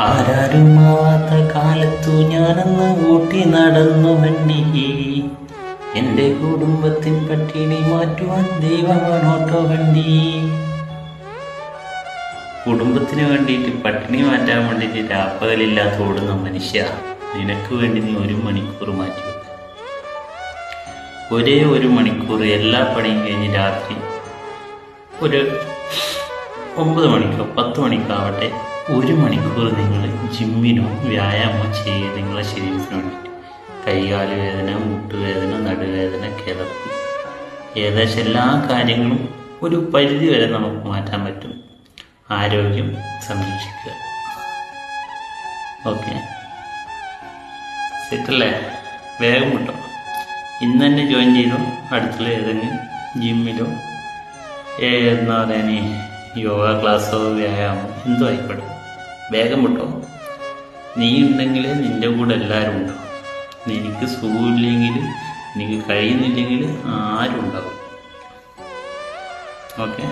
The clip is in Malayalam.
ആരാരുമാവാത്ത കാലത്തു ഞാനന്ന് ഊട്ടി നടന്നു വണ്ടി. എന്റെ കുടുംബത്തിൻ പട്ടിണി മാറ്റുവാൻ ദൈവമാണോട്ടോ വണ്ടി. കുടുംബത്തിന് വേണ്ടിയിട്ട് പട്ടിണി മാറ്റാൻ വേണ്ടിയിട്ട് രാപ്പകലില്ലാത്ത ഓടുന്ന മനുഷ്യ, നിനക്ക് വേണ്ടി നീ 1 മണിക്കൂർ മാറ്റി. ഒരേ 1 മണിക്കൂർ എല്ലാ പണിയും കഴിഞ്ഞ് രാത്രി ഒരു 9 മണിക്കോ 10 മണിക്കോ ആവട്ടെ, 1 മണിക്കൂർ നിങ്ങൾ ജിമ്മിനോ വ്യായാമം ചെയ്യുക. നിങ്ങളെ ശരീരത്തിന് വേണ്ടിയിട്ട് കൈകാല് വേദന, മുട്ടുവേദന, നടുവേദന, കിതപ്പ്, ഏകദേശം എല്ലാ കാര്യങ്ങളും ഒരു പരിധി വരെ നമുക്ക് മാറ്റാൻ പറ്റും. ആരോഗ്യം സംരക്ഷിക്കുക. ഓക്കെ, സെറ്റല്ലേ? വേഗം കിട്ടോ. ഇന്ന് തന്നെ ജോയിൻ ചെയ്തോ. അടുത്തുള്ള ഏതെങ്കിലും ജിമ്മിലോ എന്താ പറയാൻ യോഗ ക്ലാസ്സോ വ്യായാമോ എന്തോ ആയിക്കോട്ടെ, വേഗം വിട്ടോ. നീ ഉണ്ടെങ്കിൽ നിൻ്റെ കൂടെ എല്ലാവരും ഉണ്ടാവും. നിനക്ക് സുഖമില്ലെങ്കിൽ, എനിക്ക് കഴിയുന്നില്ലെങ്കിൽ ആരും ഉണ്ടാവും. ഓക്കെ.